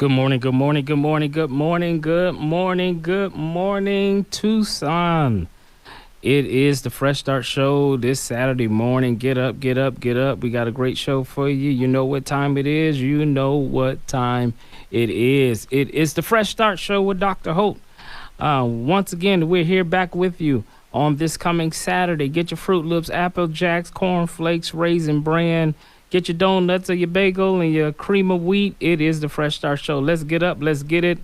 Good morning, good morning, good morning, good morning, good morning, good morning, Tucson. It is the Fresh Start Show this Saturday morning. Get up, get up, get up. We got a great show for you. You know what time it is. You know what time it is. It is the Fresh Start Show with Dr. Hope. Once again, we're here back with you on this coming Saturday. Get your Fruit Loops, Apple Jacks, Corn Flakes, Raisin Bran. Get your donuts or your bagel and your cream of wheat. It is the Fresh Start Show. Let's get up. Let's get it.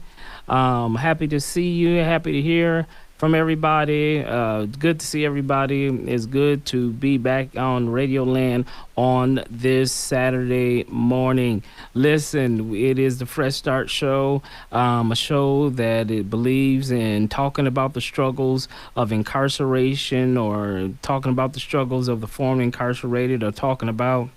Happy to see you. Happy to hear from everybody. Good to see everybody. It's good to be back on Radio Land on this Saturday morning. Listen, it is the Fresh Start Show, a show that it believes in talking about the struggles of incarceration, or talking about the struggles of the formerly incarcerated, or talking about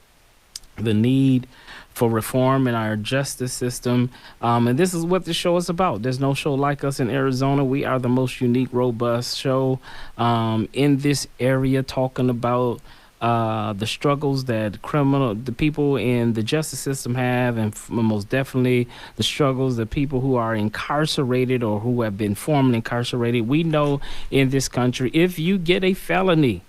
the need for reform in our justice system. And this is what the show is about. There's no show like us in Arizona. We are the most unique, robust show in this area, talking about the struggles that the people in the justice system have, and most definitely the struggles that people who are incarcerated or who have been formerly incarcerated. We know in this country, if you get a felony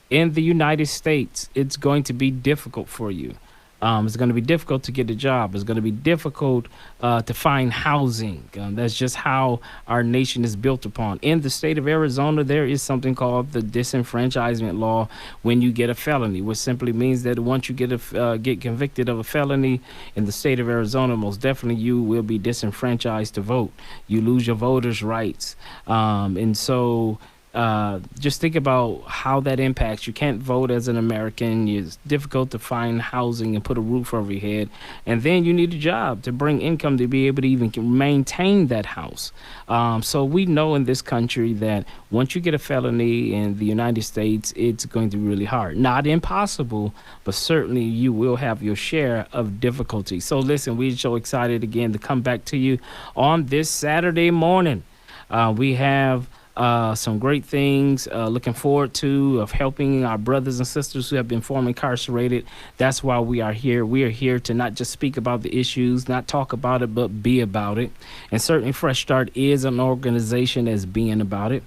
in the United States, it's going to be difficult for you. It's going to be difficult to get a job. It's going to be difficult to find housing. That's just how our nation is built upon. In the state of Arizona, there is something called the disenfranchisement law when you get a felony, which simply means that once you get convicted of a felony in the state of Arizona, most definitely you will be disenfranchised to vote. You lose your voters' rights. And so just think about how that impacts. You can't vote as an American. It's difficult to find housing and put a roof over your head. And then you need a job to bring income to be able to even maintain that house. So we know in this country that once you get a felony in the United States, it's going to be really hard. Not impossible, but certainly you will have your share of difficulty. So listen, we're so excited again to come back to you on this Saturday morning. We have some great things looking forward to, of helping our brothers and sisters who have been formerly incarcerated. That's why we are here. We are here to not just speak about the issues, not talk about it, but be about it. And certainly Fresh Start is an organization that's being about it.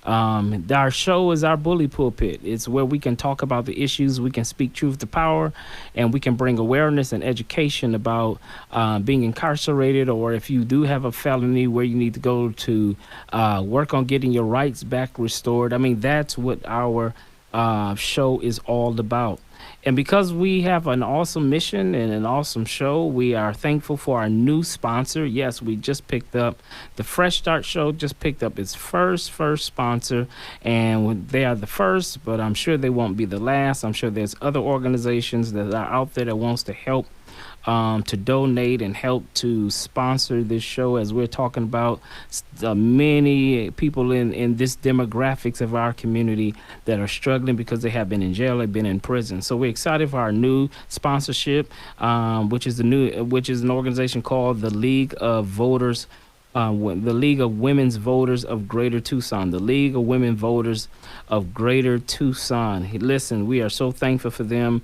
Our show is our bully pulpit. It's where we can talk about the issues, we can speak truth to power, and we can bring awareness and education about being incarcerated, or if you do have a felony, where you need to go to work on getting your rights back restored. I mean, that's what our show is all about. And because we have an awesome mission and an awesome show, we are thankful for our new sponsor. Yes, we just picked up, the Fresh Start Show just picked up its first sponsor. And they are the first, but I'm sure they won't be the last. I'm sure there's other organizations that are out there that wants to help to donate and help to sponsor this show, as we're talking about many people in this demographics of our community that are struggling because they have been in jail, they've been in prison. So we're excited for our new sponsorship, which is an organization called the League of Voters. The League of Women's Voters of Greater Tucson. The League of Women Voters of Greater Tucson. Listen, we are so thankful for them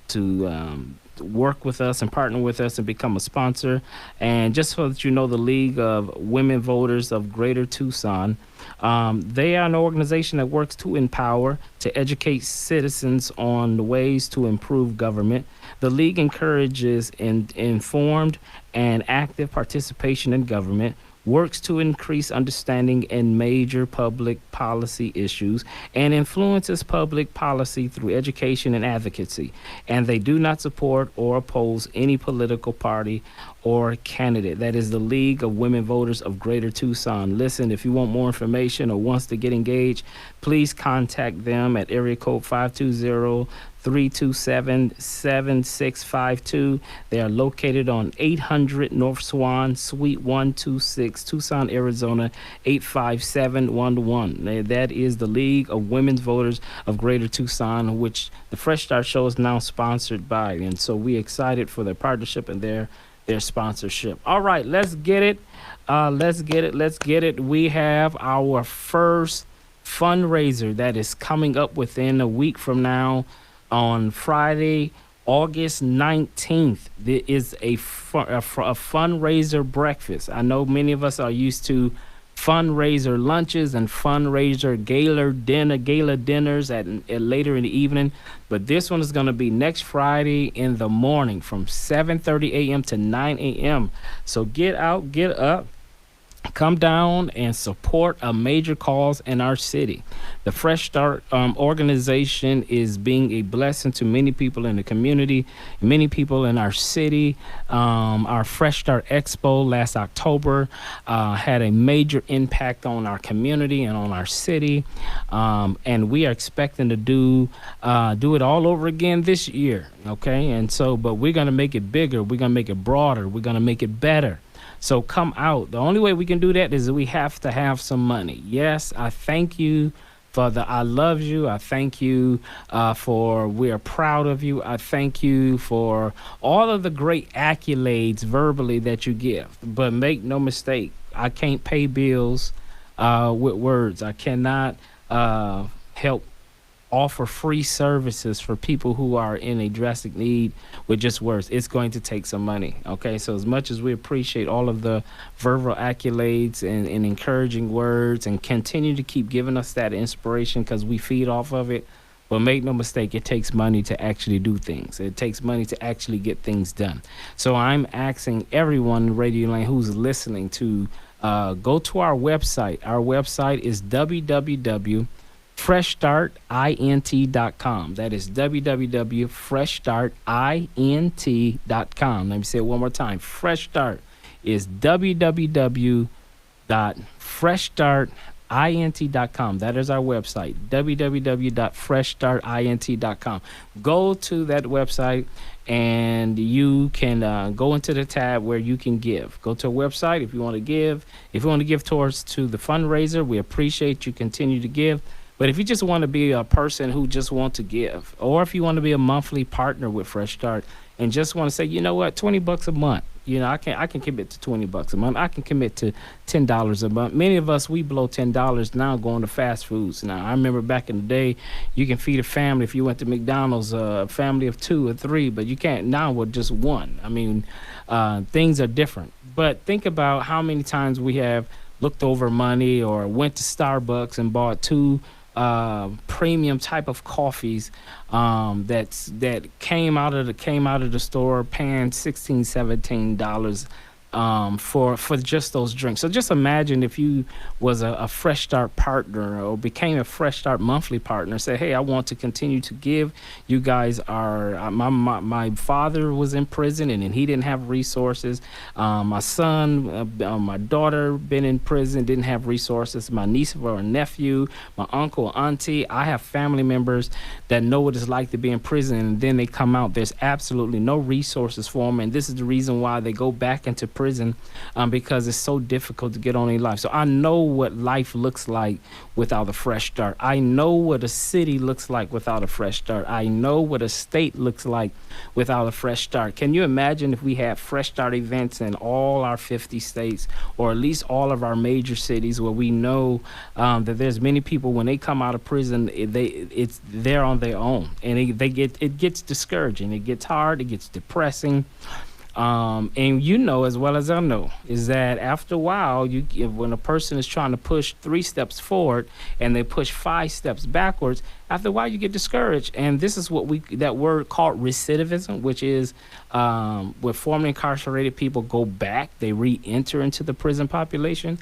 to work with us and partner with us and become a sponsor. And just so that you know, the League of Women Voters of Greater Tucson, they are an organization that works to empower, to educate citizens on the ways to improve government. The League encourages informed and active participation in government, works to increase understanding in major public policy issues, and influences public policy through education and advocacy. And they do not support or oppose any political party or candidate. That is the League of Women Voters of Greater Tucson. Listen, if you want more information or wants to get engaged, please contact them at area code 520-327-7652. They are located on 800 North Swan, Suite 126, Tucson, Arizona, 85711. That is the League of Women's Voters of Greater Tucson, which the Fresh Start Show is now sponsored by. And so we're excited for their partnership and their sponsorship. All right, let's get it. Let's get it. We have our first fundraiser that is coming up within a week from now on Friday, August 19th, there is a fundraiser breakfast. I know many of us are used to fundraiser lunches and fundraiser gala dinners at later in the evening, but this one is going to be next Friday in the morning from 7:30 a.m. to 9 a.m. So get out, get up, come down and support a major cause in our city. The Fresh Start organization is being a blessing to many people in the community, many people in our city. Our Fresh Start Expo last October had a major impact on our community and on our city, and we are expecting to do it all over again this year. Okay, and so, but we're gonna make it bigger. We're gonna make it broader. We're gonna make it better. So come out. The only way we can do that is that we have to have some money. Yes, I thank you for the I love you. I thank you for we are proud of you. I thank you for all of the great accolades verbally that you give. But make no mistake, I can't pay bills with words. I cannot help offer free services for people who are in a drastic need with just words. It's going to take some money. Okay, so as much as we appreciate all of the verbal accolades and encouraging words and continue to keep giving us that inspiration because we feed off of it, but make no mistake, it takes money to actually do things. It takes money to actually get things done. So I'm asking everyone in Radio Lane who's listening to go to our website. Our website is www.freshstartint.com. That is www.freshstartint.com. Let me say it one more time. Fresh Start is www.freshstartint.com. That is our website, www.freshstartint.com. Go to that website and you can go into the tab where you can give. Go to a website if you want to give. If you want to give towards to the fundraiser, we appreciate you continue to give. But if you just want to be a person who just want to give, or if you want to be a monthly partner with Fresh Start and just want to say, you know what, $20 a month, you know, I can commit to $20 a month. I can commit to $10 a month. Many of us, we blow $10 now going to fast foods. Now, I remember back in the day, you can feed a family if you went to McDonald's, a family of 2 or 3, but you can't now with just one. I mean, things are different. But think about how many times we have looked over money or went to Starbucks and bought 2 premium type of coffees that came out of the store paying $16-17 for just those drinks. So just imagine if you was a Fresh Start partner or became a Fresh Start monthly partner. Say, hey, I want to continue to give. You guys are my father was in prison and he didn't have resources. My son, my daughter been in prison, didn't have resources. My niece or nephew, my uncle, auntie. I have family members that know what it's like to be in prison, and then they come out. There's absolutely no resources for them, and this is the reason why they go back into prison. Because it's so difficult to get on in life. So I know what life looks like without a Fresh Start. I know what a city looks like without a Fresh Start. I know what a state looks like without a Fresh Start. Can you imagine if we had Fresh Start events in all our 50 states, or at least all of our major cities, where we know that there's many people when they come out of prison, they're on their own, and it gets discouraging, it gets hard, it gets depressing. And you know as well as I know is that after a while, when a person is trying to push 3 steps forward and they push 5 steps backwards, after a while you get discouraged. And this is what that word called recidivism, which is where formerly incarcerated people go back, they re-enter into the prison population.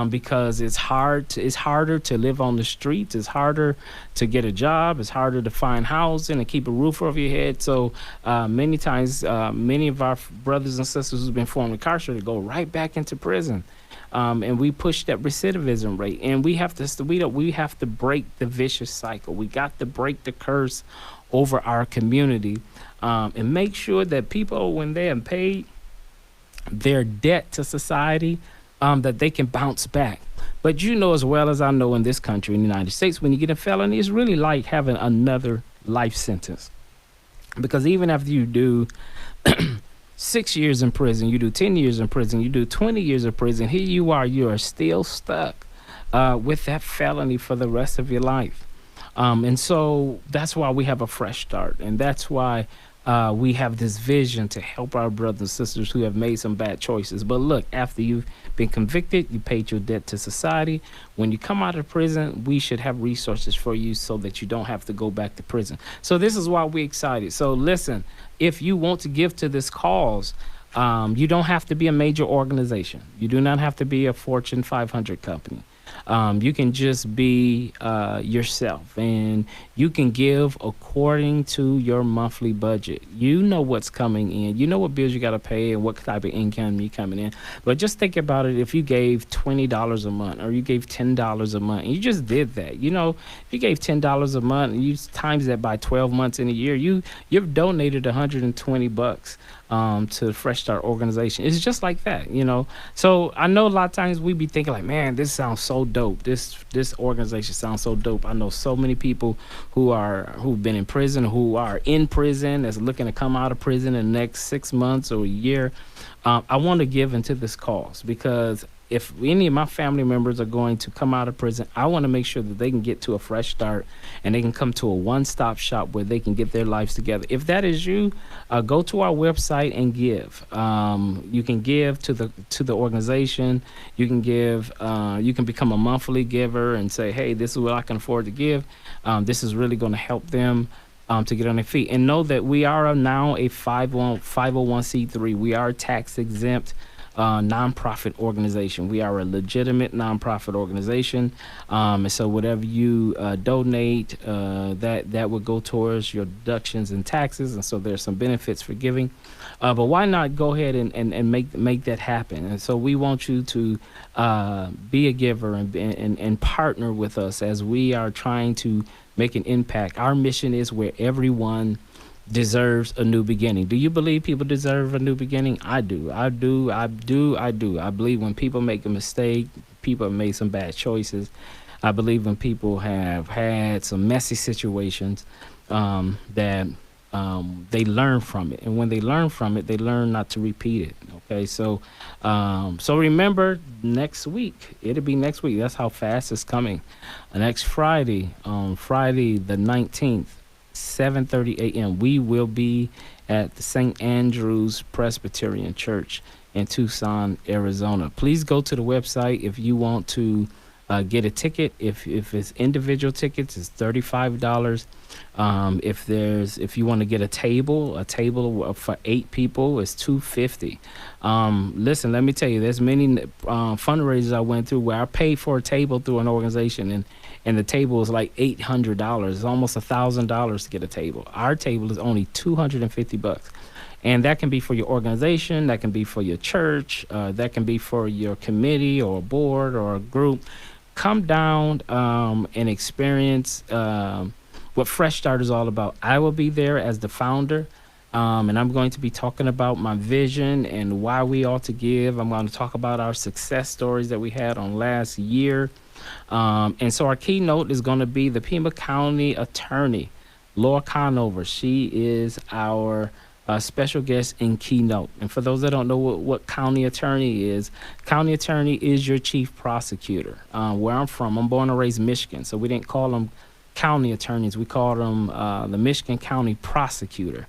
Because it's harder to live on the streets. It's harder to get a job. It's harder to find housing and keep a roof over your head. So many times, many of our brothers and sisters who've been formerly incarcerated go right back into prison. And we push that recidivism rate. And we have to break the vicious cycle. We got to break the curse over our community and make sure that people, when they have paid their debt to society, that they can bounce back. But you know as well as I know, in this country, in the United States, when you get a felony, it's really like having another life sentence. Because even after you do 6 years in prison, you do 10 years in prison, you do 20 years in prison, here you are still stuck with that felony for the rest of your life. And so that's why we have a Fresh Start. And that's why we have this vision to help our brothers and sisters who have made some bad choices. But look, after you've been convicted, you paid your debt to society. When you come out of prison, we should have resources for you so that you don't have to go back to prison. So this is why we're excited. So listen, if you want to give to this cause, you don't have to be a major organization. You do not have to be a Fortune 500 company. You can just be yourself, and you can give according to your monthly budget. You know what's coming in. You know what bills you got to pay and what type of income you coming in. But just think about it. If you gave $20 a month or you gave $10 a month, and you just did that. You know, if you gave $10 a month and you times that by 12 months in a year, you've donated $120 to the Fresh Start organization. It's just like that, you know. So I know a lot of times we be thinking like, man, this sounds so dope. This organization sounds so dope. I know so many people who've been in prison, who are in prison, that's looking to come out of prison in the next 6 months or a year. I want to give into this cause because if any of my family members are going to come out of prison, I want to make sure that they can get to a fresh start and they can come to a one-stop shop where they can get their lives together. If that is you, go to our website and give. You can give to the organization. You can give. You can become a monthly giver and say, hey, this is what I can afford to give. This is really going to help them to get on their feet. And know that we are now a 501c3. We are tax exempt. Nonprofit organization. We are a legitimate nonprofit organization, and so whatever you donate, that would go towards your deductions and taxes, and so there's some benefits for giving. But why not go ahead and make that happen? And so we want you to be a giver and partner with us as we are trying to make an impact. Our mission is where everyone deserves a new beginning. Do you believe people deserve a new beginning? I do. I believe when people make a mistake, people have made some bad choices. I believe when people have had some messy situations, that they learn from it. And when they learn from it, they learn not to repeat it. Okay, so remember, next week, it'll be next week. That's how fast it's coming. Next Friday, Friday the 19th, 7:30 a.m. we will be at the St. Andrew's Presbyterian Church in Tucson, Arizona. Please go to the website if you want to get a ticket. If it's individual tickets, it's $35. If you want to get a table for 8 people is $250. Listen, let me tell you, there's many fundraisers I went through where I paid for a table through an organization, and the table is like $800. It's almost $1,000 to get a table. Our table is only $250. And that can be for your organization, that can be for your church, that can be for your committee or a board or a group. Come down and experience what Fresh Start is all about. I will be there as the founder, and I'm going to be talking about my vision and why we ought to give. I'm going to talk about our success stories that we had on last year. And so our keynote is going to be the Pima County Attorney, Laura Conover. She is our special guest in keynote. And for those that don't know what county attorney is your chief prosecutor. Where I'm from, I'm born and raised in Michigan, so we didn't call them county attorneys. We called them the Michigan County Prosecutor.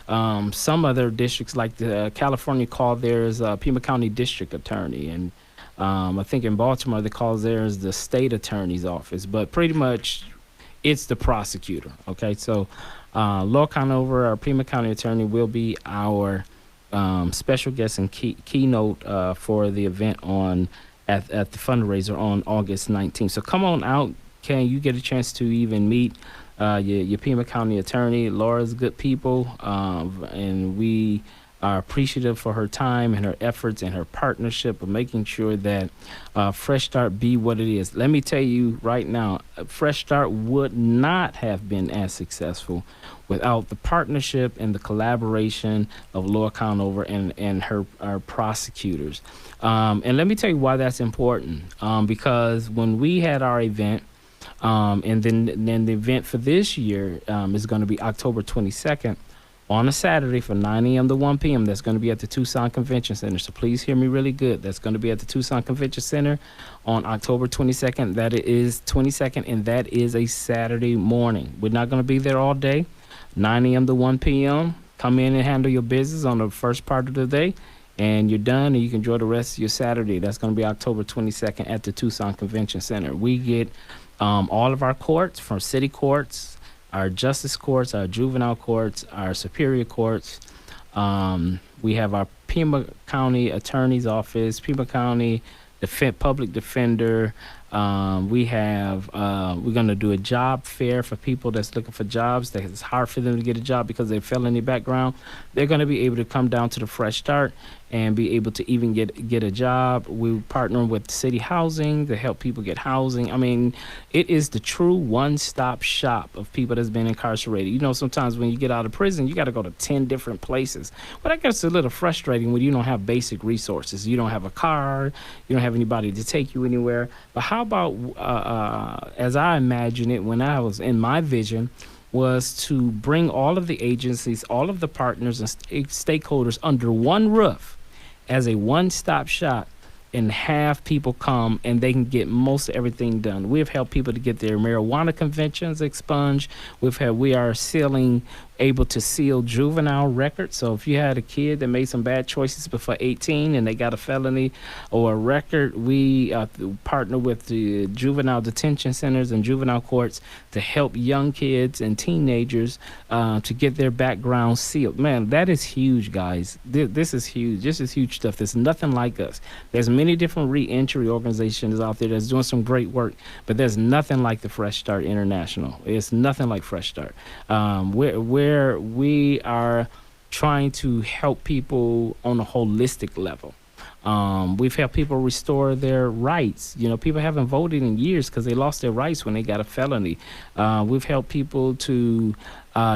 Some other districts, like the California, call theirs Pima County District Attorney, and I think in Baltimore they call theirs the State Attorney's Office. But pretty much, it's the prosecutor. Okay, so Laura Conover, our Pima County Attorney, will be our special guest and keynote for the event at the fundraiser on August 19th. So come on out. Can you get a chance to even meet your Pima County Attorney? Laura's good people, and we are appreciative for her time and her efforts and her partnership of making sure that Fresh Start be what it is. Let me tell you right now, Fresh Start would not have been as successful without the partnership and the collaboration of Laura Conover and her prosecutors. And let me tell you why that's important. Because when we had our event, and then the event for this year is going to be October 22nd, on a Saturday from 9 a.m. to 1 p.m. That's going to be at the Tucson Convention Center. So please hear me really good. That's going to be at the Tucson Convention Center on October 22nd. That is 22nd, and that is a Saturday morning. We're not going to be there all day. 9 a.m. to 1 p.m. Come in and handle your business on the first part of the day, and you're done, and you can enjoy the rest of your Saturday. That's going to be October 22nd at the Tucson Convention Center. We get all of our courts, from city courts, our justice courts, our juvenile courts, our superior courts. We have our Pima County Attorney's Office, Pima County Public Defender. We're going to do a job fair for people that's looking for jobs that it's hard for them to get a job because they felony background. They're going to be able to come down to the Fresh Start and be able to even get a job. We're partnering with City Housing to help people get housing. I mean, it is the true one-stop shop of people that's been incarcerated. You know, sometimes when you get out of prison, you got to go to 10 different places. But that gets a little frustrating when you don't have basic resources. You don't have a car, you don't have anybody to take you anywhere. But how about, as I imagine it, when I was in my vision, was to bring all of the agencies, all of the partners and stakeholders under one roof as a one-stop shop, and have people come and they can get most of everything done. We've helped people to get their marijuana convictions expunged. We are able to seal juvenile records. So if you had a kid that made some bad choices before 18 and they got a felony or a record, we partner with the juvenile detention centers and juvenile courts to help young kids and teenagers to get their background sealed. Man, that is huge, guys. This is huge. This is huge stuff. There's nothing like us. There's many different re-entry organizations out there that's doing some great work, but there's nothing like the Fresh Start International. It's nothing like Fresh Start. Where we are trying to help people on a holistic level. We've helped people restore their rights. You know, people haven't voted in years because they lost their rights when they got a felony. We've helped people to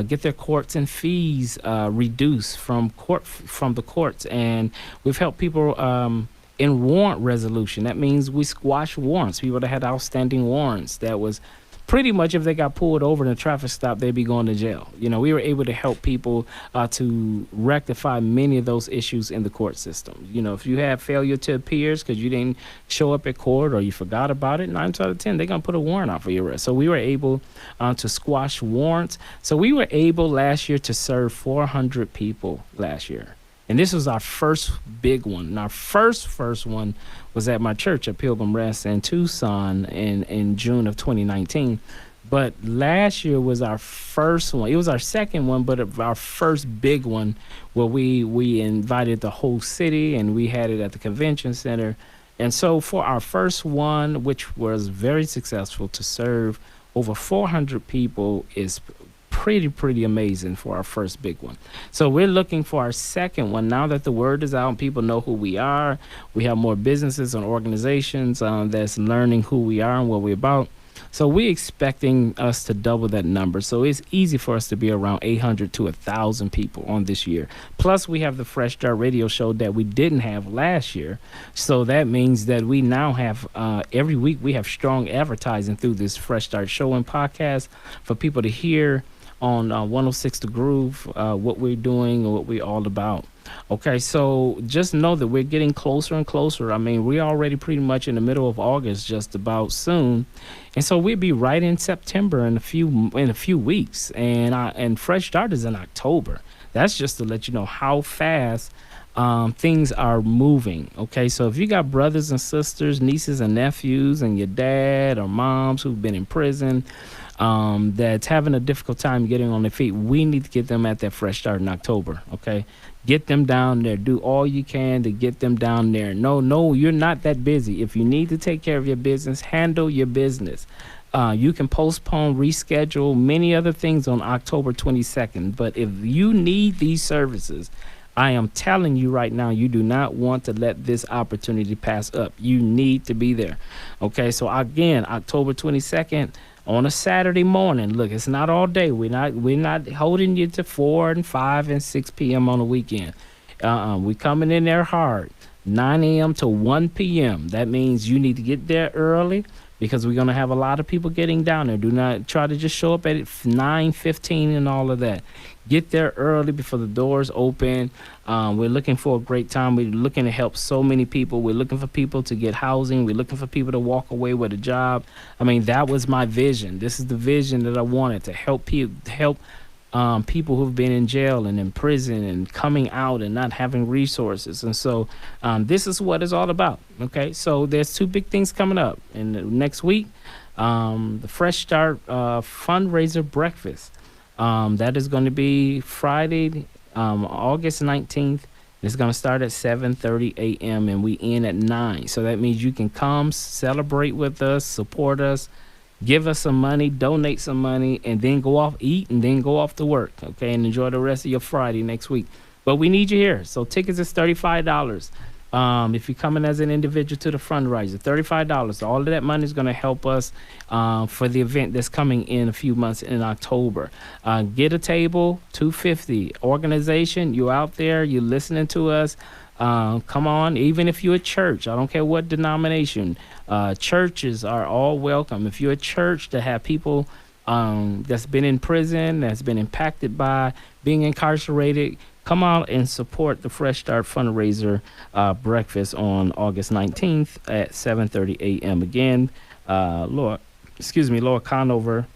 get their courts and fees reduced from the courts, and we've helped people in warrant resolution. That means we squash warrants. People that had outstanding warrants that was pretty much, if they got pulled over in a traffic stop, they'd be going to jail. You know, we were able to help people to rectify many of those issues in the court system. You know, if you have failure to appear because you didn't show up at court or you forgot about it, 9 out of 10, they're going to put a warrant out for your arrest. So we were able to squash warrants. So we were able last year to serve 400 people last year. And this was our first big one. And our first one was at my church at Pilgrim Rest in Tucson in June of 2019. But last year was our first one. It was our second one, but our first big one where we invited the whole city and we had it at the convention center. And so for our first one, which was very successful, to serve over 400 people is pretty amazing for our first big one. So we're looking for our second one now that the word is out and people know who we are. We have more businesses and organizations that's learning who we are and what we're about. So we're expecting us to double that number. So it's easy for us to be around 800 to 1,000 people on this year. Plus, we have the Fresh Start radio show that we didn't have last year. So that means that we now have, every week, we have strong advertising through this Fresh Start show and podcast for people to hear on 106 The Groove, what we're doing and what we're all about. Okay, so just know that we're getting closer and closer. I mean, we're already pretty much in the middle of August, just about soon. And so we'll be right in September in a few weeks. And Fresh Start is in October. That's just to let you know how fast things are moving. Okay, so if you got brothers and sisters, nieces and nephews, and your dad or moms who've been in prison, that's having a difficult time getting on their feet, we need to get them at that Fresh Start in October. Okay, get them down there. Do all you can to get them down there. No, you're not that busy. If you need to take care of your business, handle your business. You can postpone, reschedule, many other things on October 22nd. But if you need these services, I am telling you right now, you do not want to let this opportunity pass up. You need to be there. Okay, so again, October 22nd on a Saturday morning. Look, it's not all day. We're not holding you to 4 and 5 and 6 p.m. on the weekend. We're coming in there hard, 9 a.m. to 1 p.m. That means you need to get there early because we're going to have a lot of people getting down there. Do not try to just show up at 9:15 and all of that. Get there early before the doors open. We're looking for a great time. We're looking to help so many people. We're looking for people to get housing. We're looking for people to walk away with a job. I mean, that was my vision. This is the vision that I wanted, to help people, help people who've been in jail and in prison and coming out and not having resources. And so this is what it's all about. Okay, so there's two big things coming up in the next week. The Fresh Start fundraiser breakfast. That is going to be Friday, August 19th. It's going to start at 7:30 a.m. and we end at 9. So that means you can come celebrate with us, support us, give us some money, donate some money, and then go off, eat, and then go off to work, okay, and enjoy the rest of your Friday next week. But we need you here. So tickets is $35. If you're coming as an individual to the fundraiser, $35. All of that money is going to help us for the event that's coming in a few months in October. Get a table, $250. Organization, you're out there, you're listening to us. Come on, even if you're a church, I don't care what denomination, churches are all welcome. If you're a church that have people that's been in prison, that's been impacted by being incarcerated, come out and support the Fresh Start fundraiser breakfast on August 19th at 7:30 a.m. Again, Laura Conover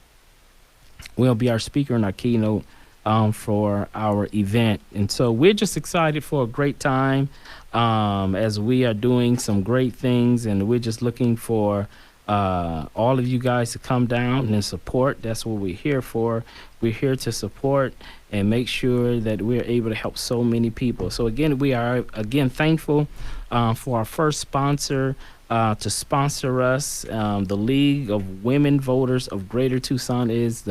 will be our speaker and our keynote for our event. And so we're just excited for a great time as we are doing some great things, and we're just looking for all of you guys to come down and support. That's what we're here for. We're here to support and make sure that we're able to help so many people. So again, we are thankful for our first sponsor to sponsor us. The League of Women Voters of Greater Tucson is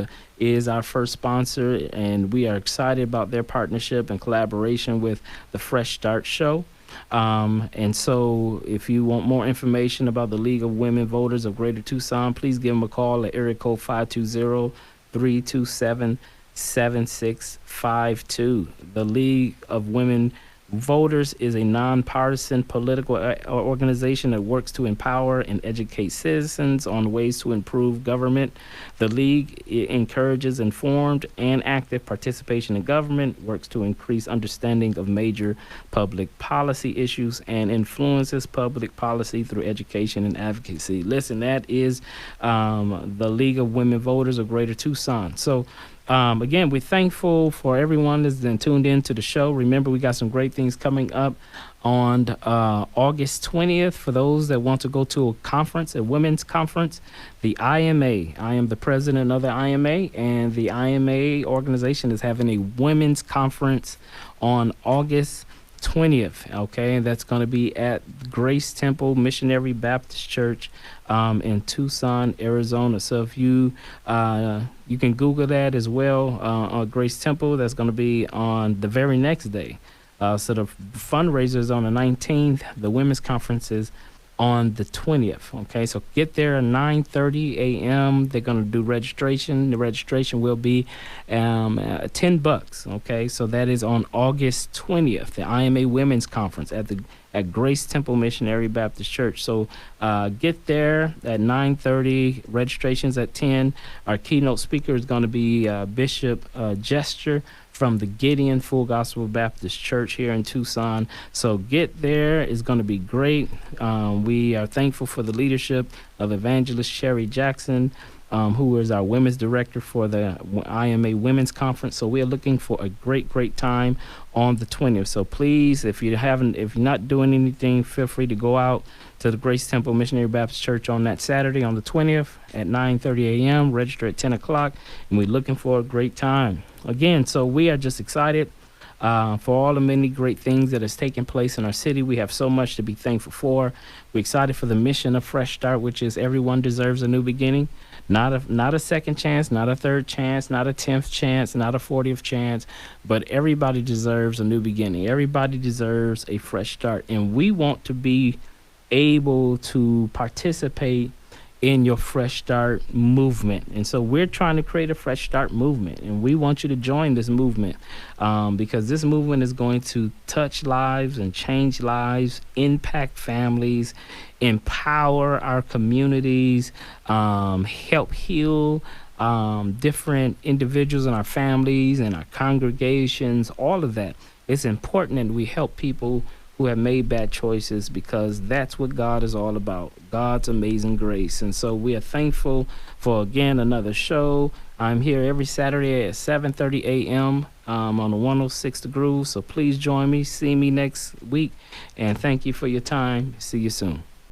our first sponsor, and we are excited about their partnership and collaboration with the Fresh Start Show. And so if you want more information about the League of Women Voters of Greater Tucson, please give them a call at area code 520-327-7652. The League of Women Voters is a nonpartisan political organization that works to empower and educate citizens on ways to improve government. The League encourages informed and active participation in government, works to increase understanding of major public policy issues, and influences public policy through education and advocacy. Listen, that is the League of Women Voters of Greater Tucson. So again, we're thankful for everyone that's been tuned in to the show. Remember, we got some great things coming up on August 20th for those that want to go to a conference, a women's conference, the IMA. I am the president of the IMA, and the IMA organization is having a women's conference on August 20th, okay, and that's going to be at Grace Temple Missionary Baptist Church in Tucson, Arizona. So if you can Google that as well, Grace Temple. That's going to be on the very next day. So the fundraiser is on the 19th. The women's conference is on the 20th. Okay, so get there at 9:30 a.m. They're going to do registration. The registration will be $10. Okay, so that is on August 20th, the IMA Women's Conference at Grace Temple Missionary Baptist Church. So get there at 9:30. Registration's at 10. Our keynote speaker is going to be Bishop Gesture from the Gideon Full Gospel Baptist Church here in Tucson. So get there. It's going to be great. We are thankful for the leadership of Evangelist Sherry Jackson, who is our women's director for the IMA Women's Conference. So we are looking for a great time on the 20th. So please, if you're not doing anything, feel free to go out to the Grace Temple Missionary Baptist Church on that Saturday on the 20th at 9:30 a.m. Register at 10 o'clock, and we're looking for a great time. Again, so we are just excited for all the many great things that has taken place in our city. We have so much to be thankful for. We're excited for the mission of Fresh Start, which is everyone deserves a new beginning. Not a second chance, not a third chance, not a 10th chance, not a 40th chance, but everybody deserves a new beginning. Everybody deserves a fresh start, and we want to be able to participate in your Fresh Start movement. And so we're trying to create a Fresh Start movement, and we want you to join this movement because this movement is going to touch lives and change lives, impact families, empower our communities, help heal different individuals in our families and our congregations, all of that. It's important that we help people who have made bad choices, because that's what God is all about, God's amazing grace. And so we are thankful for, again, another show. I'm here every Saturday at 7:30 a.m. On the 106 The Groove. So please join me. See me next week. And thank you for your time. See you soon.